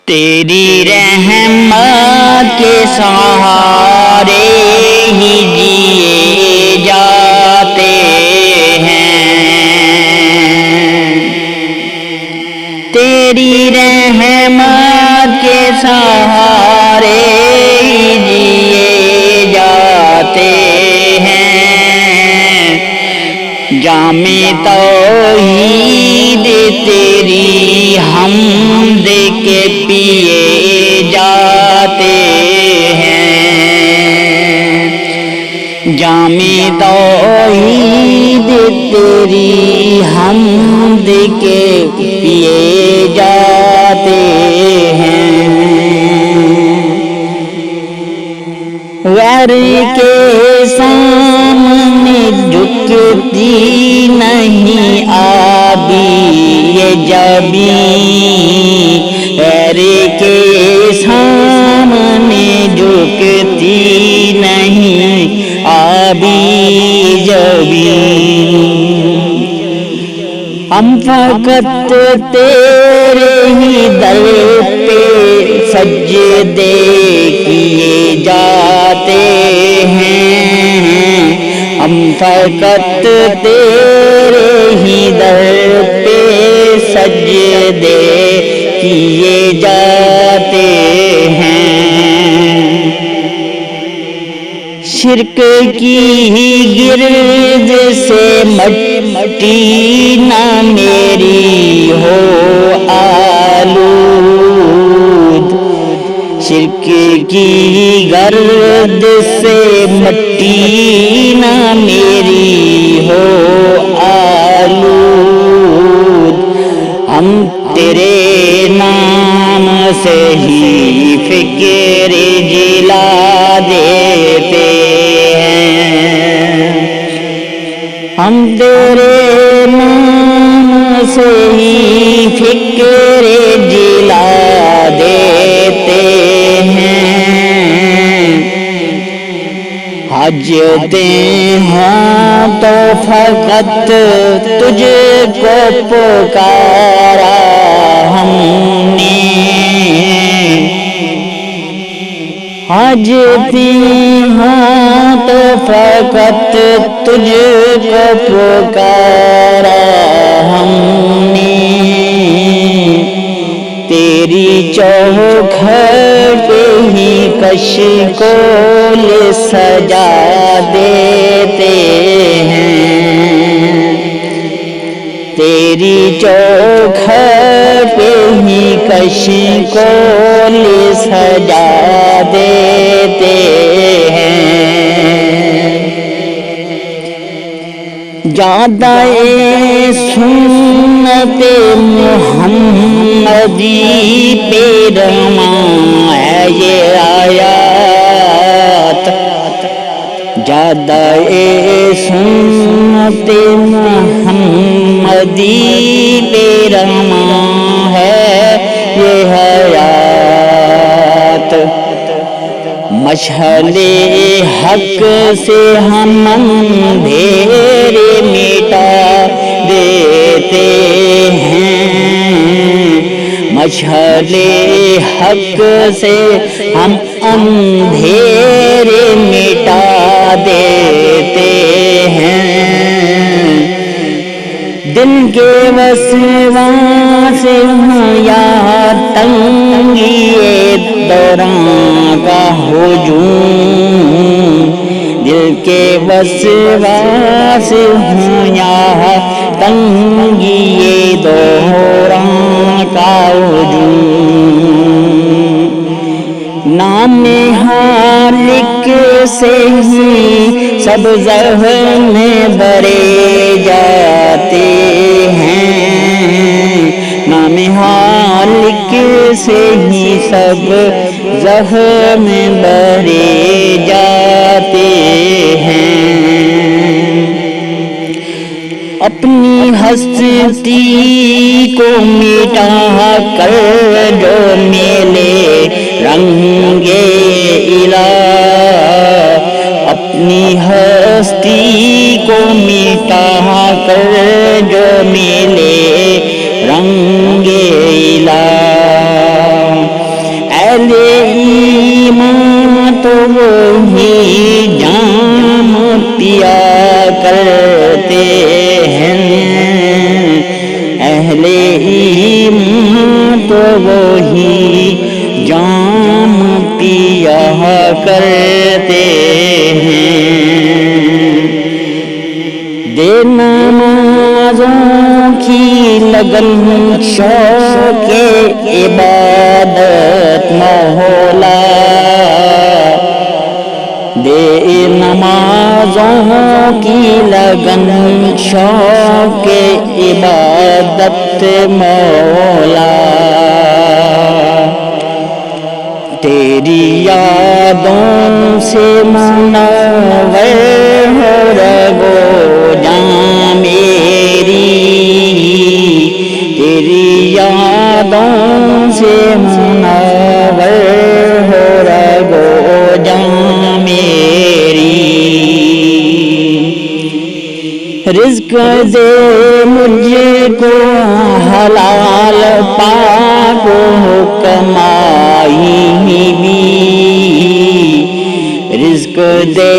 تیری رحمت کے سہارے ہی جیے جاتے ہیں، تیری رحمت کے سہارے ہی جیے جاتے ہیں، جامع توحید تیری حمد کے پیے جاتے ہیں، جامع توحید تیری حمد کے پیے جاتے ہیں، غیر کے سامنے جھکتی نہیں آبی یہ جبیں، غیر کے سامنے جھکتی نہیں آبی جبیں، ہم فقط تیرے ہی در پہ سجدے کیے جاتے ہیں، ہم فقط تیرے ہی در پہ سجدے کیے جاتے ہیں، شرک کی گرد سے مٹی نہ میری ہو آلود، شرک کی گرد سے مٹی نہ میری ہو آلود، ہم تیرے نام سے ہی فکر جلا دیتے ہیں، ہم تیرے نام سے ہی فکر جلا دیتے ہیں، حاجتیں ہوں تو فقط تجھ کو پکارا ہم نے، حاجتیں ہوں تو فقط تجھ کو پکارا ہم نے، تیری چوکھٹ ہی کشکول سجا دیتے ہیں، تیری چوکھٹ ہی کشکول سجا دیتے ہیں، جادہ سنت محمدی پہ رواں ہے یہ آیات، جادہ سنت محمدی پہ رواں ہے یہ آیات، مشعل حق سے ہم اندھیرے مٹا دیتے ہیں، مشعل حق سے ہم اندھیرے مٹا دیتے ہیں، دل کے وسواس یا تنگی دوران کا ہجوم، دل کے وسواس یا تنگی دوران کا ہجوم، نام حالق سے ہی سب زخم بھرے جاتے ہیں، نام حالق سے ہی سب زخم بھرے جاتے ہیں، اپنی ہستی کو مٹا کر جو میلے رنگے الہ، اپنی ہستی کو مٹا کر جو میلے رنگے الہ، ہی جام پیا کرتے ہیں۔ دے نمازوں کی لگن شوق عبادت مولا، دے نمازوں کی لگن شوق عبادت مولا، تیری یادوں سے منور ہو رگ و جاں میری، تیری یادوں سے منور ہو رگ و جاں میری، رزق دے مجھ کو حلال پاک کمائی بھی، رزق دے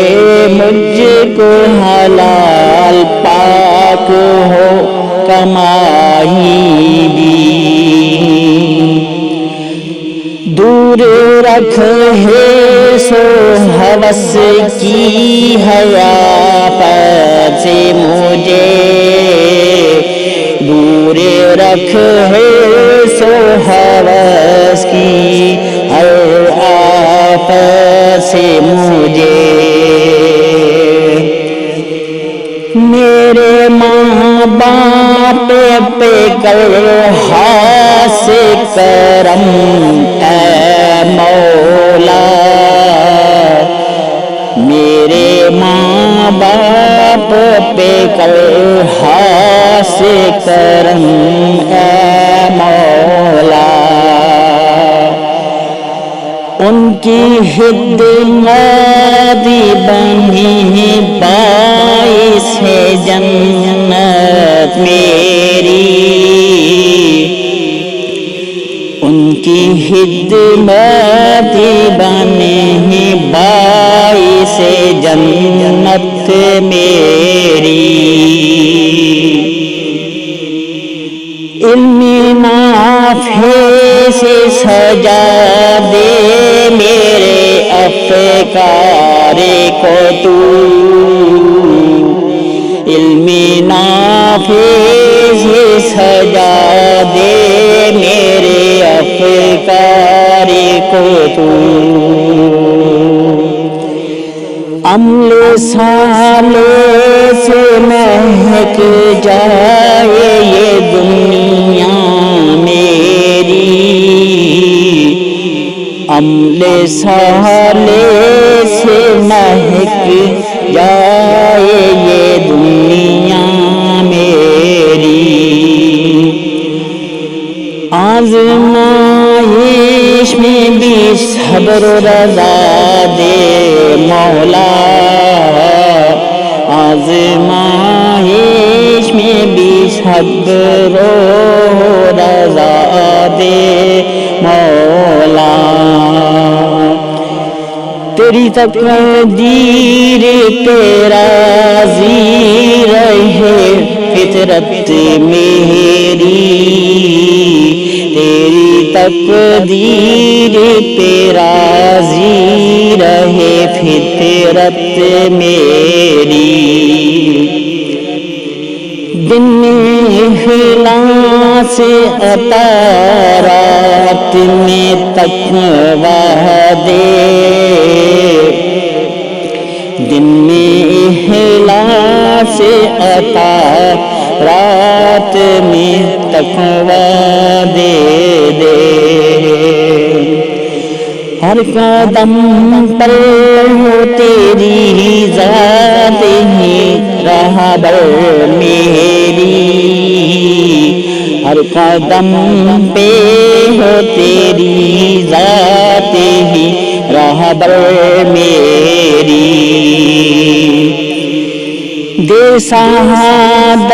مجھ کو حلال پاک ہو کمائی بھی، دور رکھ ہے سو ہوس کی حیات سے مجھے، دور رکھ ہے سو ہوس کی ہر آفت سے مجھے، میرے ماں باپ پہ کر خاص کرم اے مولا، میرے ماں باپ پہ کر خاص کرم اے مولا، ان کی خدمت بنی باعث جنت میری، ان کی خدمت بنی باعث جنت میری، علم نافع سے سجا دے میرے افکار کو تو، علم نافع سے سجا دے میرے افکار کو تو، عمل صالح سے مہک جائے یہ دنیا میری، عمل صالح سے مہک جائے یہ دنیا میری، آزمائش میں بھی صبر و رضا دے مولا، آزمائش میں بھی صبر و رضا دے مولا، تیری تقدیر پہ راضی رہے فطرت میری، تیری تقدیر پہ راضی رہے فطرت میری، دن اخلاص عطا رات میں تقویٰ دے، دن میں اخلاص عطا رات میں تقویٰ دے دے، ہر قدم پر ہو تیری ذات ہی رہبر میری، ہر قدم پہ ہو تیری ذات ہی رہبر میری، دے سعادت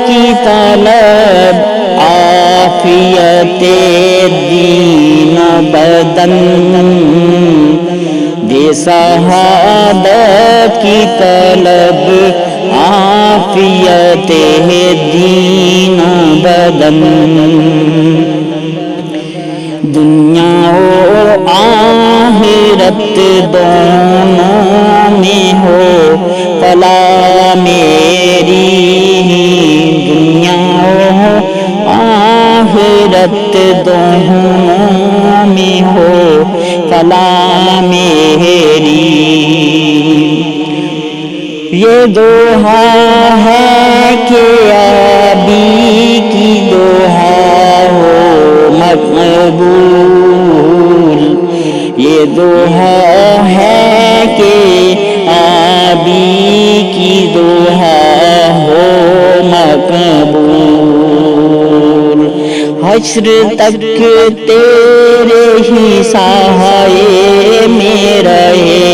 کی طلب عافیت دین و بدن، دے سعادت کی طلب عافیت دین و بدن، دنیا و آخرت دونوں میں ہو فلاح میری، دنیا و آخرت دونوں میں ہو فلاح میری۔ یہ دوہا ہے کہ آبی کی دوہا ہو مقبول، یہ دوہا ہے کہ آبی کی دوہا ہو مقبول۔ حشر تک تیرے ہی سایے میں رہے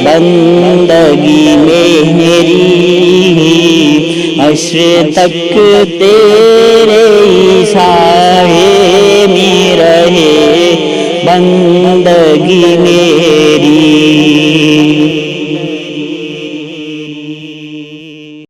بندگی میری، حشر تک تیرے سائے میں رہے بندگی میری۔